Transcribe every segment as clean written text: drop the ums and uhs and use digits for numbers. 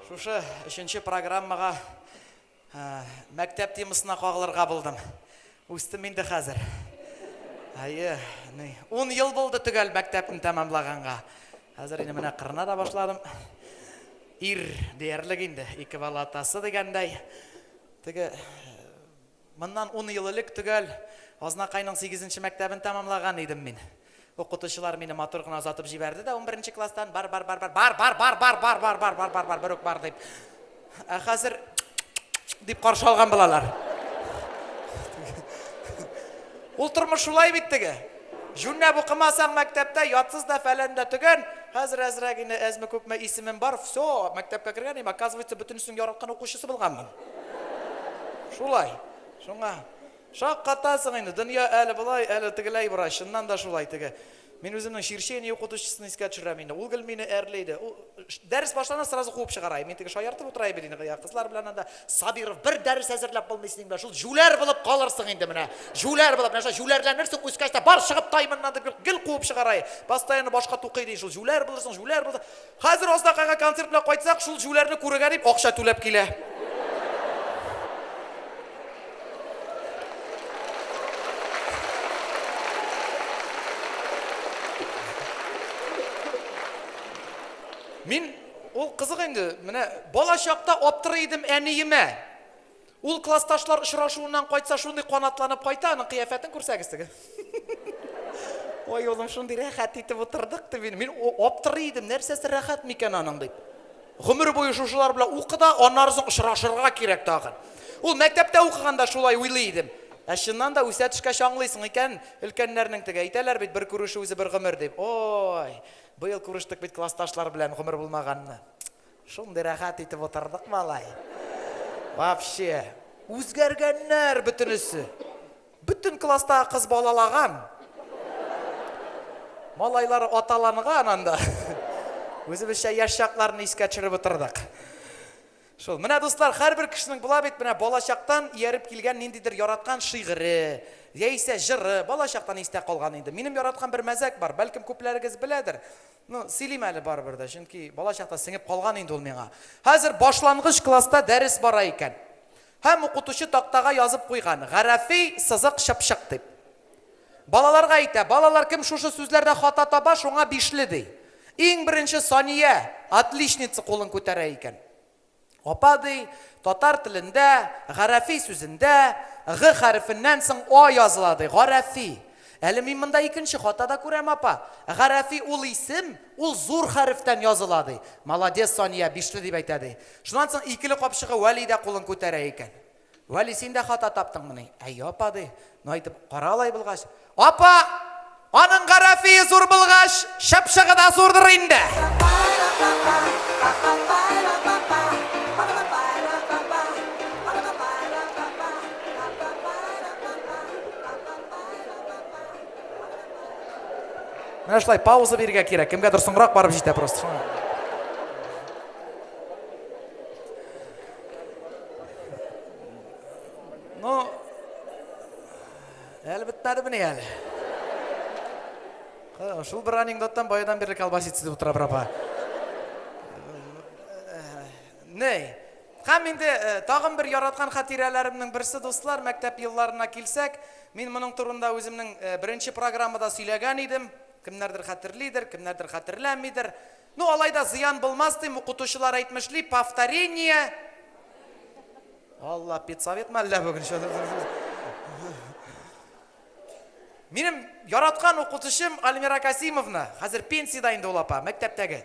Шушы үшінші программаға мәктәп темасына қағылырға болдым. Үстім менде қазір. 10 ел болды түгел мәктәптің тәмамлағанға. Қазір енді міне қырына да башладым. Ир дерлік енді, екі бала атасы дегендей. Мындан 10 ел ілік түгел Азнақайның 8-ші мәктәбін тәмамлаған едім мен. Оқытушылар мені моторғын азатып жіберді да 11-ші кластан бар деп. Қазір деп қаршы алған балалар. Ол тұрмыш шулай биттігі. Жүннәп оқымасаң мәктәптә, ятсыз да фәләнді түген. Қазір әзірәгіне әзмі көпме исімім бар. Все, мәктәпке кірген, оказывается, бүтінісін яратқан оқушысы болғанмын. Шулай. Шуңа. Шақ қатасың енді, дүния әлі бұлай, әлі тігілей бұра, шыннан да шулай тігі. Мен өзімнің шершені оқытушысын еске түшірем енді, ол гіл мені әрлейді. Дәріс башлана сразу қуып шығарай, мен тігі шайартып отырай берейін. Қызлар білән анда, Сабиров бір дәріс әзірләп болмайсың бе, шул жүләр болып қалырсың енді міне. Жүләр болып, мәша жүләрләнірсің, өскәшті бар шығып таймынан да гіл қуып шығарай. Бастайыны башқа туқи дейін, шул жүләр болырсың, жүләр болырсың. Қазір Азнақайға концертіне қайтсақ, шул жүләрні көріге дейіп, ақша төлеп келе. Мен ол қызық енді, міне болашақта оптырайдым әнейіме. Ол классташлар ұшырашуынан қайтса, шундай қуанатланып қайта, аның қияфетін көрсәгістігі. Ой, олым шундай рәхат етіп отырдық деп. Мен оптырайдым, нәрсесі рәхат мекен аның деп. Ғұмыр бойы шушылар біле оқыда, онарызың ұшырашырға керек тағын. Ол мәктәпте оқығанда шулай ойлайдым. Әшіннан да өсәтішке шаңлайсың екен, үлкенлерінің тіге. Әйтәләр бет бір көріші өзі бір ғұмыр деп. Ой, бұйыл көріштік бет классташлар білән ғұмыр болмағанны. Шундай рәхат етіп отырдық малай. Вообще, өзгергеннер бүтінісі. Бүтін класста қыз балалаған. Малайлары аталанған анда. Өзі бізше яшшақларын еске түшіріп отырдық. Шол, міне достар, әр бір кішінің бұла бет, міне болашақтан еріп келген нендейдір яратқан шиғыры, ейсе жыры, болашақтан есте қалған енді. Менің яратқан бір мәзәк бар, бәлкім көплеріңіз біләдір. Селим әлі бар бірді, çünkü болашақта сіңіп қалған енді ол меңа. Әзір башланғыш класста дәріс бара екен. Һәм оқытушы тақтаға yazып қойған, ғарафи сызық шапшық деп. Балаларға айта, балалар кім шушы сөзлерді хата таба, шоңа бишлі дей. Ең бірінші Сания, отличница қолын көтәрі екен. Апа дей, татар тілінде, ғарафи сөзінде, ғ харфіннен соң о yazылады, ғарафи. Әлі мен мұнда екінші хатада көрем апа. Ғарафи ол исім, ол зор харфтен yazылады. Молодец Сания, бишлі деп айтады. Шынан соң екілі қапшығы Уәли де қолын көтәрі екен. Уәли сен де хата таптың мұны. Әй апа дей, айтып қаралай бұлғаш. Апа, аның ғарафи зор бұлғаш, шапшығы да зордыр енді. Мен шылай пауза берге керек, кімге дұрсын құрақ барып жейті просто. Әлі бітмәді біні әлі. Шыл бір анекдоттан байыдан бері калбасетсізді бұтыра бірапа. Ней? Қам менде тағым бір яратқан қатирәлерімнің бірісі достылар, мәктәп елларына келсек, мен мұның тұрында өзімнің бірінші программада сөйлеген едім. Кімнәрдір қатырлейдір, кімнәрдір қатырләмейдір. Алайда зиян болмас дейм, оқытушылар айтмышли, повторение. Алла, педсовет мәлі бүгін. Менің яратқан оқытушым Альмира Касимовна, қазір пенсияда енді ол апа, мәктәптәгі.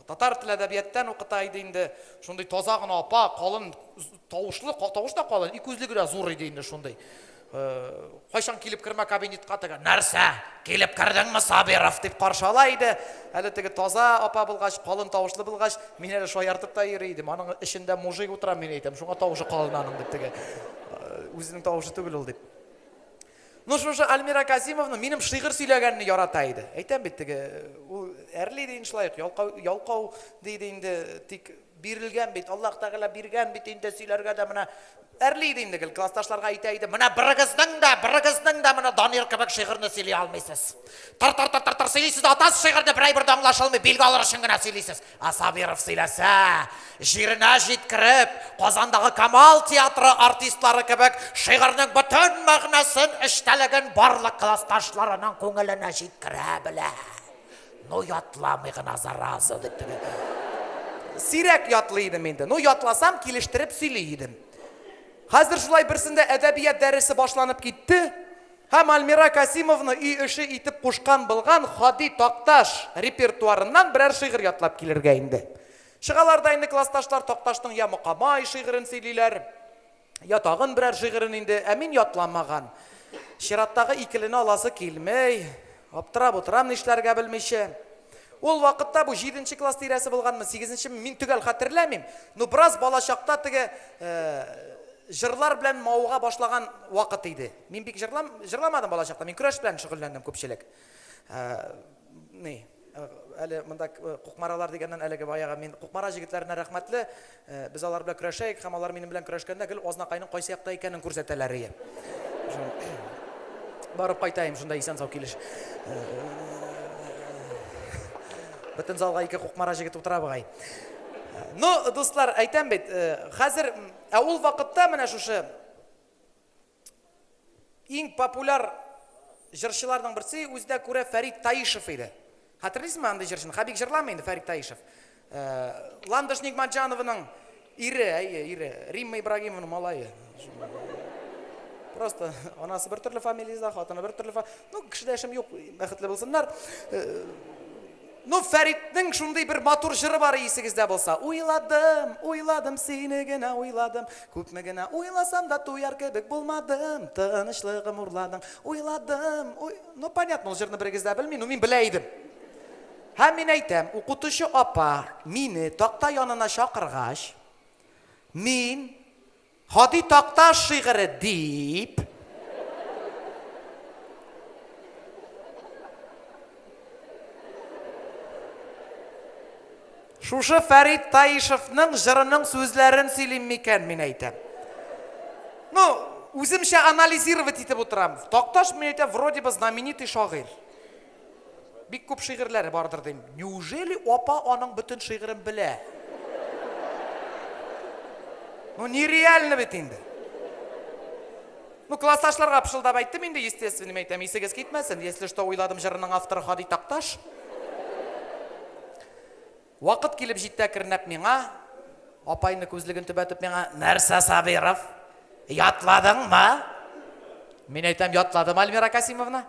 Татар тіл әдәбиеттен оқытайды енді, шондай тазағын апа, қалын, тауышта қалын, екөзлігі де зор еді енді шондай. Қайшан келіп кірме кабинетқа тігі, нәрсә, келіп кірдің ме Сабиров деп қаршалайды. Әлі тігі таза апа бұлғаш, қалын тауышлы бұлғаш, мен әлі шайартып та ерейдім. Аның ішінде мужик отырам мен айтам, шуңа тауышы қалын аның деп тігі. Өзінің тауышы түгіл ол деп. Ну шушы Альмира Касимовна минем шигырь сөйләгәнне ярата иде. Әйтәм бит теге, ул әрли дигән шулай ялкау диде инде, тик бирелгән бит, Аллаһ Тәгалә биргән бит инде сөйләргә дә менә әрли иде инде, классташларга әйтә иде. Менә берегезнең дә менә Данир кебек шигырьне сөйли алмыйсыз. Тар сөйлисез, атасы шигырьне бер аңлашылмый, билге алыр өчен генә сөйлисез. Сабиров сөйләсә, җиренә җиткереп, Казандагы Камал театры артистлары кебек шигырьнең бөтен мәгънәсен, эчтәлеген барлык классташларының күңеленә җиткерә белә. Ну ятламый гына зараза дип теге. Сирәк ятлый идем инде. Ну ятласам килештереп сөйли идем. Хәзер шулай берсендә әдәбият дәресе башланып китте. Һәм Альмира Касимовна үй эше итеп кушкан булган Хади Такташ репертуарыннан берәр шигырь ятлап килергә инде. Шыгаларда инде классташлар Такташның я Мукамай шигырен сөйлиләр, я тагын берәр шигырен инде, ә мин ятламаган. Чираттагы икелене аласы килмәй, аптырап утырам нишләргә белмичә. Ул вакытта бу 7нче класс тирәсе булганмы, 8нче мин төгәл хәтерләмим. Ну бераз балачакта теге җырлар белән мауга башлаган вакыт иде. Мин бик җырламадым балачакта, мин көрәш белән шөгыльләндем күпчелек. Әле монда кукмаралар дигәннән әлеге баяга мин кукмара җегетләренә рәхмәтле. Без алар белән көрәшәйек һәм алар минем белән көрәшкәндә гел Азнакайның кайсы якта икәнен күрсәтәләр иде. Барып кайтайым шунда исән сау килеш. Бөтен залга ике кукмара җигет утыра бугай. Ну, дуслар, әйтәм бит, хәзер ул вакытта менә шушы иң популяр җырчыларның берсе үздә күрә Фәрит Таишев иде. Хәтерлисезме андый җырчыны? Хәбик җырламый инде Фәрит Таишев. Ландыш Нигъмәтҗановның ире, Римма Ибрагимовның малае. Просто анасы бер төрле фамилияда, хатыны бер төрле. Ну, кешедәшем юк, бәхетле булсыннар. Ну, Фәритнең шундый бер матур җыры бар исегездә булса. Уйладым, сине генә уйладым. Күпме генә уйласам да туяр кебек булмадым. Тынычлыгым урладым. Уйладым. Ну, понятно, ул җырны берегездә белми, ну мин белә идем. Һәм мин әйтәм, укытучы апа мине такта янына чакыргач, мин Хади Такташ шигыре дип шушы Фәрит Таишевның җырының сүзләрен сөйлим микән, мин әйтәм. Ну, үземчә анализировать итеп утырам. Такташ мин әйтәм, вроде бы знаменитый шагыйрь. Бик күп шигырьләре бардыр дим. Неужели апа аның бөтен шигырен белә? Ну, нереально бит инде. Ну, классташларга пышылдап әйттем инде, естественно, әйтәм, исегез китмәсен, если что, уйладым җырының авторы Хади Такташ. Вакыт килеп җитә кернәп миңа, апайны күзлеген төбәтеп миңа, нәрсә Сабиров, ятладыңмы? Мин әйтәм, ятладым, Альмира Касимовна.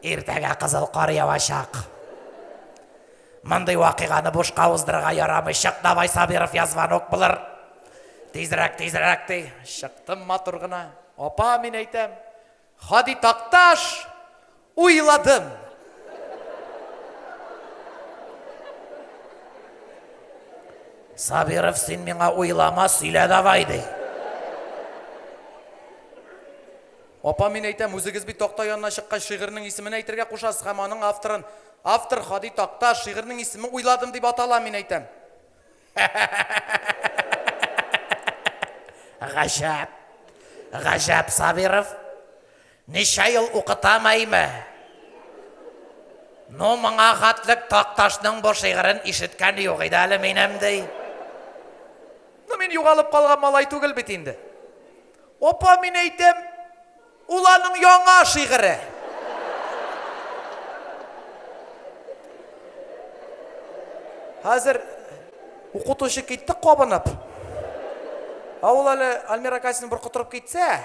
Иртәгә кызыл кар явачак. Мондый вакыйганы бушка уздырырга ярамыйчак, давай Сабиров язванок булыр. Тизрәк ди. Чыктым матур гына. Апа, мин әйтәм, Хади Такташ, уйладым. Сабиров, син миңа уйлама, сөйлә давай ди. Апа, мин әйтәм, үзегез бит такта янына чыккан шигырьнең исемен әйтергә кушасыз һәм аның авторын. Автор Хади Такташ шигырьнең исемен уйладым дип атала, мин әйтәм. Гаҗәп Сабиров. Ничә ел укытамаймы? Ну, моңа хатлык Такташның бу шигырен ишеткән юк иде әле минем ди. Ну, мин югалып калган малай түгел бит инде. Апа, мин әйтәм, ул аның яңа шигыре. Хәзер укытучы китте кабынып. Ул әле Альмира Касимовна бер котырып китсә,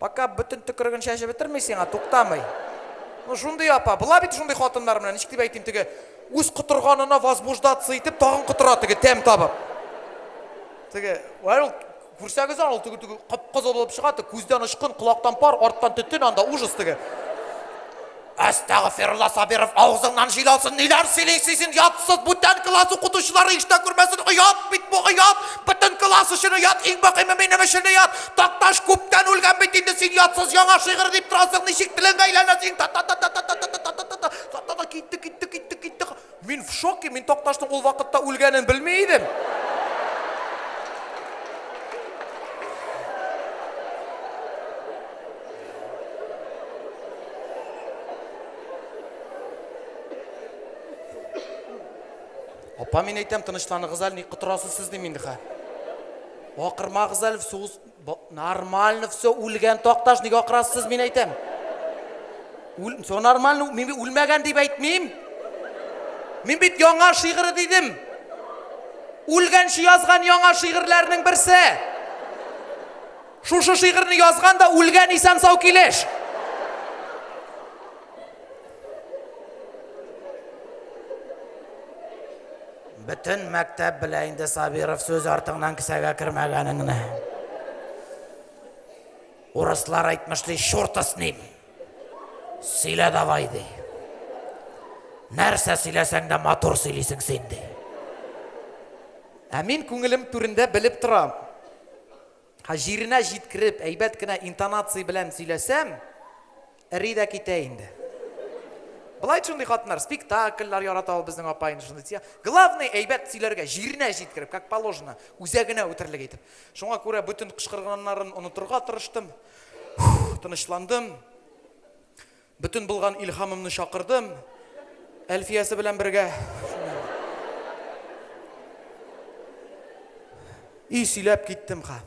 пока бөтен төкереген чәчеп бетермәй сиңа туктамый. Ну, шундый апа, була бит шундый хатыннар белән, ничек дип әйтим, теге үз котырганына возбуждаться итеп, тагын котыра, теге тәм табып. Теге, ул күрсәгез аны, теге кып-кызыл булып чыга, күздән ычкын, колактан пар, арттан төтен, анда ужас теге. Estağfirullah Sabirov, ağzından jilasın, neler söyleysin, yatsız, bütün klas okutuşları işte görmesin, yat, bit bu, yat, bütün klas işini yat, in bakayım benim işini yat, Taktaş kuptan ölgen bitinde sen yatsız, yana şiir deyip durasın, nişik dilen gaylanesin, gitti. Min şok ki, min Taktaş'ın o vakitte ölgenin bilmeydim. Opa men aytam tinchlanig'iz al, niqqa turasiz siz deyman ha. Oqirmag'iz al, so'z normalni все o'lgan Toqtash nega oqirasiz siz men aytam. So normalni men o'lmagan deb aytmayman. Men bit yong'ar shi'ri dedim. O'lgan shi yozgan yong'ar shi'rlarning birsi. Shu shi'rni yozganda o'lgan Isan Savkilish. Bütün maktab bilayinde Sabirov söz ortingdan kisaga kirmaganingni. O'rislar aytmishli shorta с ним. Sila davay de. Narsa silasangda motor silaysan sen de. Men ko'nglim turida bilib turam. Hajirina jitkirib, aybatgina intonatsiya bilan silasam, irida ketayindi. Былай шундай хатынлар, спектакльлар ярата ал безнең апайны шундай тия. Главный әйбәт сөйләргә, җиренә җиткереп, как положено, үзәгенә үтерлек итеп. Шуңа күрә бүтән кычкырганнарын онытырга тырыштым. Тынычландым. Бүтән булган илһамымны шакырдым. Әлфиясе белән бергә. И сөйләп киттем ха.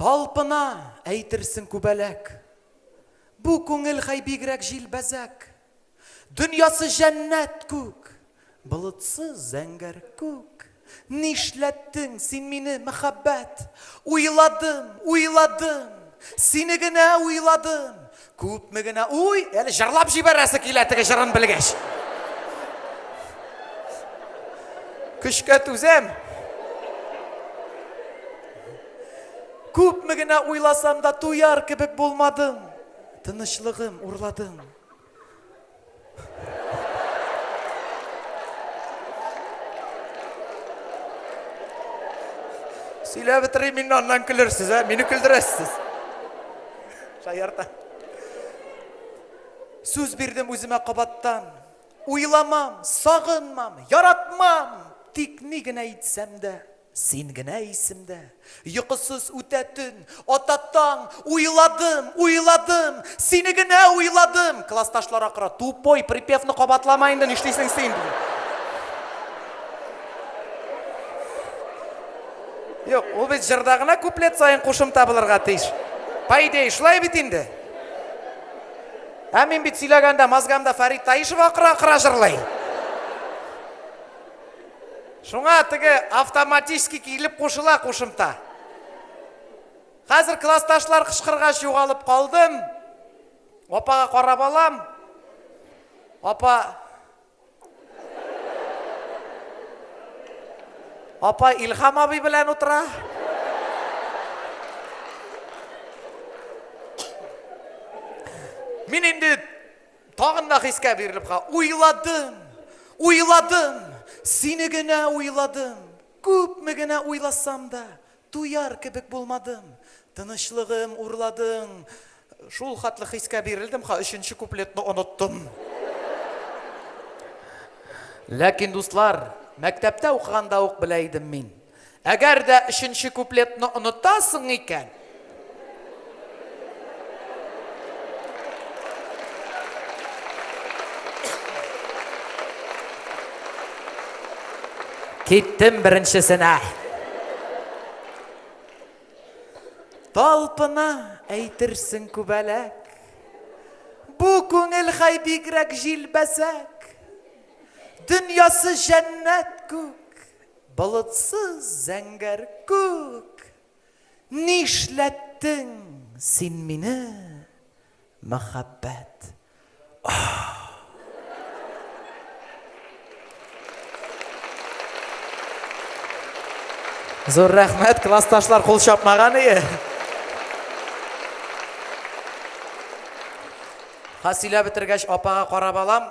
Талпына әйтерсең күбәләк. Bu көңел хайбигрәк җилбәзәк. Дөньясы җәннәт күк, болытсыз зәңгәр күк. Нишләттең син мине мәхәббәт? Уйладым, сине генә уйладым. Күпме генә уй, әле җырлап җибәрәсе килә теге җырын белгәч. Көчкә түзәм. Күпме генә уйласам да туяр кебек булмадым. Тынычлыгым урладым. Сөйләп бетерим, мине аннан көлерсез, мине көлдерәсез. Шаярта. Сүз бирдем үземә кабаттан. Уйламам, сагынмам, яратмам. Тик ни генә итсәм дә, син генә исемдә. Йокысыз үтә төн, ататтан уйладым, сине генә уйладым. Классташлар акыра, тупой, припевны кабатлама инде, нишлисең син? Yok, ул бит җырда гына куплет сайын кушымта булырга тиеш. По идее, шулай бит инде. Мин бит сөйләгәндә мазгамда Фарид Таишев акыра җырлый. Шуңа теге автоматически килеп кушыла кушымта. Хәзер классташлар кычкыргач югалып калдым. Апага карап алам. Апа Илһам абый белән утыра. Мин инде тагын да хискә бирелеп ка. Уйладым. Сине генә уйладым. Күпме генә уйласам да, туяр кебек булмадым. Тынычлыгым урладым. Шул хатлы хискә бирелдем, өченче куплетны оныттым. Ләкин дуслар, мәктәптә укыганда ук белә идем мин. Әгәр дә өченче куплетны онытасың икән, киттем беренчесенә. Талпына әйтерсең күбәләк. Бу күңел хайбигрәк җилбәзәк. Дөньясы җәннәт күк, болытсыз зәңгәр күк. Нишләттең син мине, мәхәббәт? Зур рәхмәт, классташлар кул чапмаган ие. Сөйләп бітіргәч апаға қарап алам.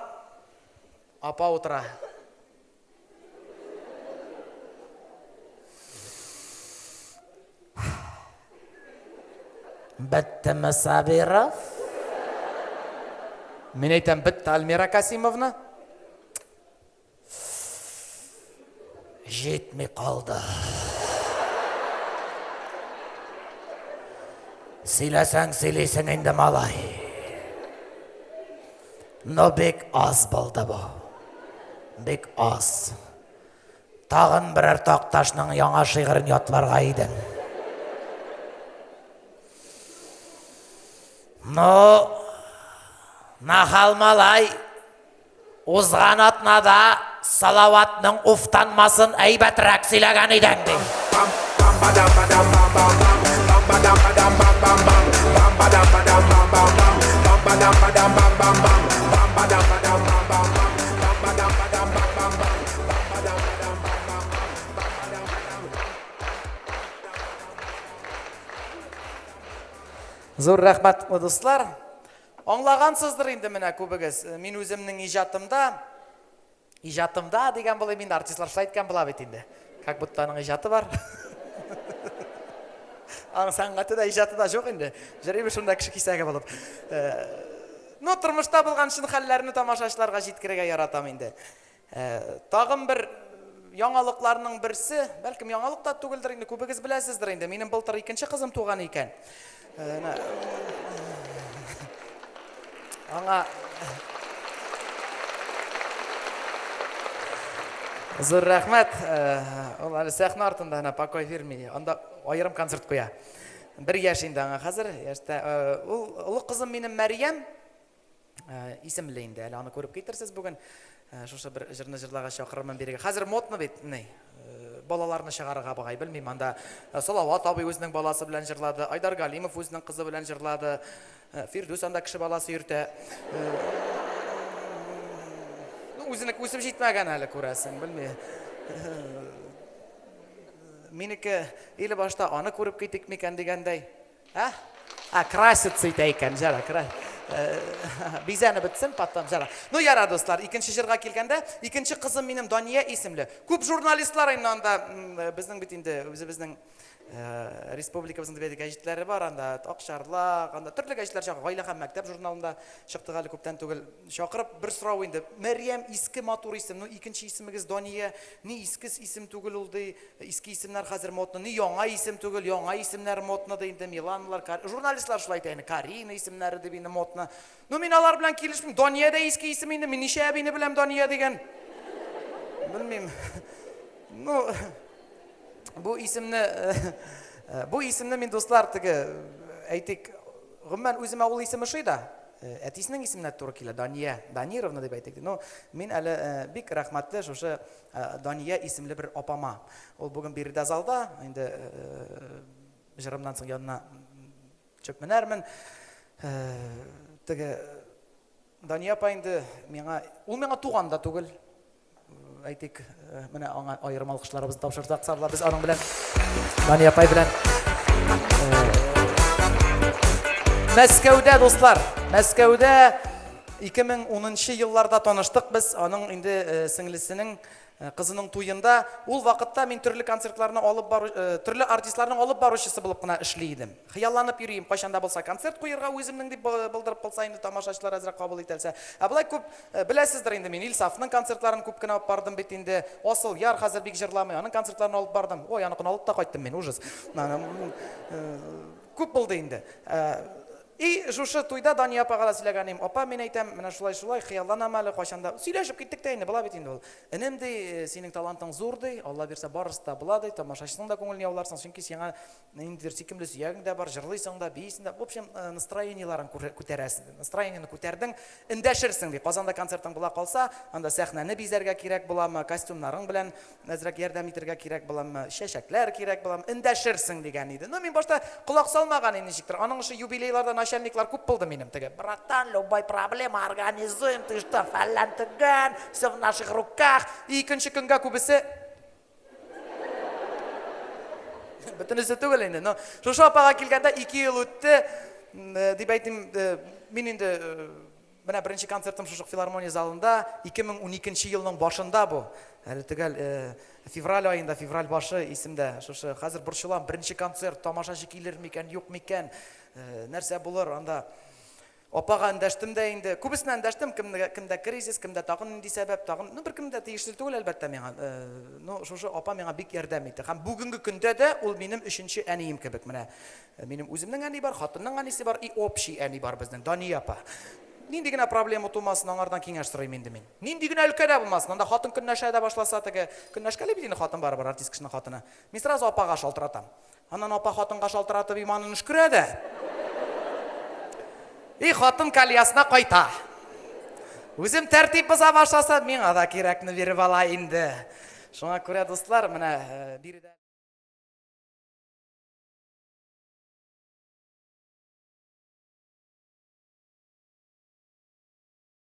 Апа отыра. Біттімі Сабиров? Мен айтам, бітті Альмира Касимовна. Жетмей қалды. Сөйлесең, сөйлесең енді малай. Но бек аз болды бұл. Бек аз. Тағын бірер тақташының яңа шиғырын ятларға айдың. Но, нахал малай, ұзған атнада салауатның ұфтанмасын әйбәтірәк сөйлеген еден де. Зор рахмат, достар. Аңлағансыздар енді міне көбігіз. Мен өзімнің ижатымда деген бұл емен артистлар шылайткен бұла бетінде. Как будто аның ижаты бар. Аның саңғаты да ижаты да жоқ енді. Жүрейбі шында кіші кисәге болып. Но тұрмышта болған шын хәлләріні тамашашыларға жеткіреге яратам енді. Тағым бір яңалықларының бірсі, бәлкім яңалықта түгілдір енді, көбігіз біләсіздір енді. Менің былтыр екінші қызым туған екен. Аңа зор рахмет. Ол әлі сәхна артында покой вермей. Онда айырым концерт қоя. Бір яш енді аңа қазір. Ұлы қызым менің Мәриям. Исімлі енді. Әлі аны көріп кетірсіз бүгін. Шоша бір жырны жырлаға шақырымын береге. Қазір модны бет. Балаларны шығарыға бағай білмейм. Анда Салауат абай өзінің баласы білән жырлады. Айдар Галимов өзінің қызы білән жырлады. Фирдус анда кіші баласы үрті. Өзінік өсіп жетмәген әлі көрәсің, білмей. Менікі елі башта аны көріп кетік мекен дегендей. Красица екен, жара, бизәні бітсін, паттам, жара. Ну, яра, достар, екінші жырға келгенде, екінші қызым менің Дания есімлі. Көп журналистлар анда біздің бітінде, біздің республикабыздың дебеді гәжетлері бар, анда Ақшарлақ, анда түрлі гәжетлер шақырып, Ғайлахан мәктәп журналында шықты ғалі көптен түгіл шақырып, бір сұрау енді, Мәриям искі матур исім, ну, екінші исімігіз Дания, не искіс исім түгіл олды, искі исімлер қазір мотны, не яңа исім түгіл, яңа исімлер мотны дейді, Миланлар, журналистлар шылайды, әйні, Карина исімлері деп енді мотны. Ну, мен алар білән келішпім, Дания да искі исім енді, мен неше әбейні білем Дания деген. Білмейм. Ну, бұл исімні мен достар түгі әйтек ғыммен өзіме ол исімі шыйда әтесінің исіміне тұры келі Данировна деп әйтекті. Но мен әлі бек рахматты жошы Дания исімлі бір опама. Ол бүгін берді залда, енді жырымнан соң янына чөкменәрмін. Түгі Дания апайынды ол меңа туғанда түгіл. Әйтек, міне айырым алқышларымызды тапшырсақ сарла, біз аның білән, Дания апай білән. Мәскәудә, достар, Мәскәудә 2010 елларда таныштық біз, аның инде сіңлісінің қызының туйында. Ол вақытта мен түрлі концертларына алып бару, түрлі артистларының алып барушысы болып қына ішлейдім. Қиялланып үйрейім, қашанда болса концерт қойырға өзімнің деп білдіріп болса, енді тамашашылар әзірақ қабыл етелсе. Бұлай көп біләсіздір енді, мен Ильсафның концертларын көп кіна алып бардым бет енді. Осыл, яр қазір бек жырламай, аның концертларын алып бардым. Ой, анықын алып та қайттым мен, ужас. Көп болды енді. И жушы туйда Дания апаға да сөйлегенім. Апа, мен айтам, мына шулай қиялланам әлі қашанда. Сөйлешіп кеттік те енді, бұла бет енді ол. Інім де, сенің талантың зорды, Алла берсе барысы да бұлады, тамашашысың да көңіліне ауларсың. Чөнки сеңа ендер секімді сүйегің де бар, жырлайсың да, бейсің да. В общем, настроенияларын көтересің. Настроениені көтердің, індәшірсің де. Қазанда концертің бұла қалса, анда сәхнәні безәргә кирәк буламы, костюмнарың белән әзрәк ярдәм итәргә кирәк буламы, шәшәкләр кирәк буламы, індәшірсің деген иде. Но мен башта құлақ салмаған ничектер. Аның шы юбилейларда начальниклар күп булды минем теге. Братан, любой проблема организуем, ты что, фәлән тегән, все в наших руках. Икенче көнгә күбесе бөтенесе түгел инде. Но шушы апага килгәндә 2 ел үтте. Дип әйтим, мин инде Менә беренче концертым шушы филармония залында 2012 елның башында бу. Әле төгәл февраль айында, февраль башы исемдә. Шушы хәзер борчылам, беренче концерт, тамашачы килер микән, юк микән, нәрсә булыр анда. Апага эндәштем дә инде. Күбесенә эндәштем, кемдә кризис, кемдә тагын нинди сәбәп, тагын, беркемдә тиешле түгел әлбәттә миңа. Шушы апа миңа бик ярдәм итте. Һәм бүгенге көндә дә ул минем өченче әнием кебек. Менә минем үземнең әни бар, хатынның әнисе бар, и общий әни бар безнең, Дания апа. Нинди генә проблема тумасын, аңардан киңәш сорыйм инде мин. Нинди генә өлкәдә булмасын, анда хатын көнләшә дә башласа, теге көнләшкәле бит инде хатын бар, артист кешенең хатыны. Мин сразу апага шалтыратам. Аннан апа хатынга шалтыратып иманын шүкрә дә. И хатын кальясына кайта. Үзем тәртип боза башласа, миңа да кирәкне биреп ала инде. Шуңа күрә, дуслар, менә биредә